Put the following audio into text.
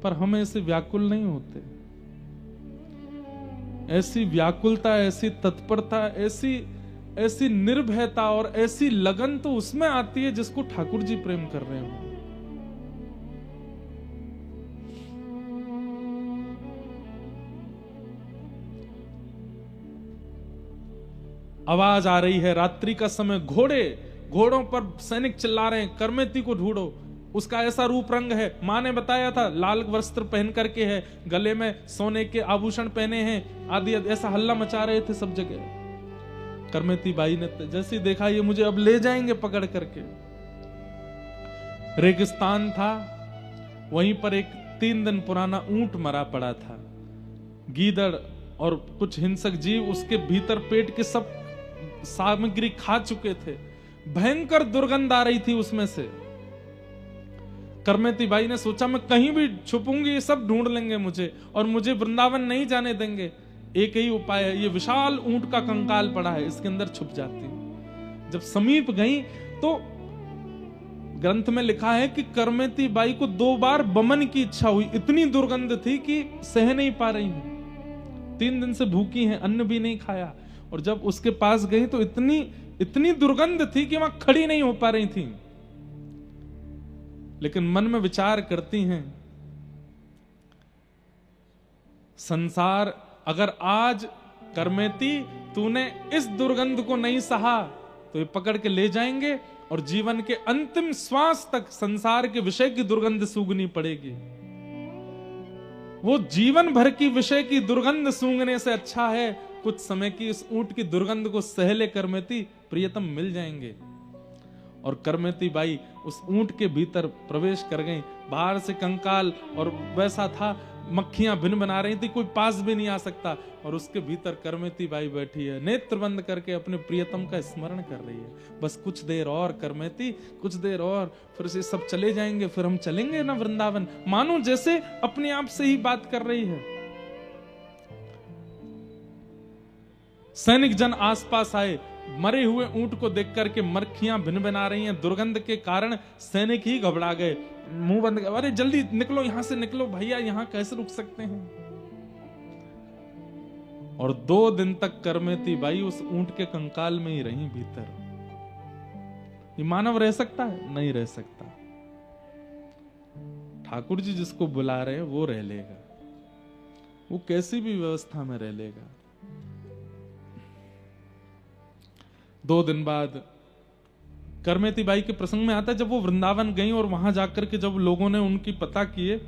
पर हम ऐसे व्याकुल नहीं होते। ऐसी व्याकुलता, ऐसी तत्परता, ऐसी ऐसी निर्भयता और ऐसी लगन तो उसमें आती है जिसको ठाकुर जी प्रेम कर रहे हो। आवाज आ रही है, रात्रि का समय, घोड़ों पर सैनिक चिल्ला रहे हैं, करमेती को ढूंढो। उसका ऐसा रूप रंग है, मां ने बताया था, लाल वस्त्र पहन करके है, गले में सोने के आभूषण पहने हैं आदि, ऐसा हल्ला मचा रहे थे सब जगह। करमेती बाई ने जैसे देखा ये मुझे अब ले जाएंगे पकड़ करके। रेगिस्तान था, वहीं पर एक 3 दिन पुराना ऊंट मरा पड़ा था। गीदड़ और कुछ हिंसक जीव उसके भीतर पेट के सब सामग्री खा चुके थे। भयंकर दुर्गंध आ रही थी उसमें से। करमेती बाई ने सोचा मैं कहीं भी छुपूंगी, ये सब ढूंढ लेंगे मुझे और मुझे वृंदावन नहीं जाने देंगे। एक ही उपाय है, ये विशाल ऊंट का कंकाल पड़ा है, इसके अंदर छुप जाती हूं। जब समीप गई तो ग्रंथ में लिखा है कि करमेती बाई को 2 बार बमन की इच्छा हुई, इतनी दुर्गंध थी कि सह नहीं पा रही हूं। 3 दिन से भूखी हैं, अन्न भी नहीं खाया, और जब उसके पास गई तो इतनी दुर्गंध थी कि वहां खड़ी नहीं हो पा रही थी। लेकिन मन में विचार करती हैं, संसार, अगर आज करमेती तूने इस दुर्गंध को नहीं सहा तो ये पकड़ के ले जाएंगे और जीवन के अंतिम श्वास तक संसार के विषय की दुर्गंध सूंघनी पड़ेगी। वो जीवन भर की विषय की दुर्गंध सूंघने से अच्छा है कुछ समय की इस ऊंट की दुर्गंध को सहले करमेती प्रियतम मिल जाएंगे। और करमेती बाई उस ऊंट के भीतर प्रवेश कर गई। बाहर से कंकाल और वैसा था, मक्खियां भिन बना रही थी, कोई पास भी नहीं आ सकता। और उसके भीतर करमेती बाई बैठी है, नेत्र बंद करके अपने प्रियतम का स्मरण कर रही है। बस कुछ देर और करमेती, कुछ देर और, फिर से सब चले जाएंगे, फिर हम चलेंगे ना वृंदावन। मानो जैसे अपने आप से ही बात कर रही है। सैनिक जन आसपास आए, मरे हुए ऊंट को देख करके मक्खियां भिन बना रही हैं। दुर्गंध के कारण सैनिक ही घबरा गए, मुंह बंद, अरे जल्दी निकलो, यहां से निकलो भैया, यहां कैसे रुक सकते हैं। और 2 दिन तक करमेती बाई उस ऊंट के कंकाल में ही रही भीतर। ये मानव रह सकता है? नहीं रह सकता। ठाकुर जी जिसको बुला रहे हैं वो रह लेगा, वो कैसी भी व्यवस्था में रह लेगा। 2 दिन बाद करमेती बाई के प्रसंग में आता है, जब वो वृंदावन गई और वहां जाकर के जब लोगों ने उनकी पता किए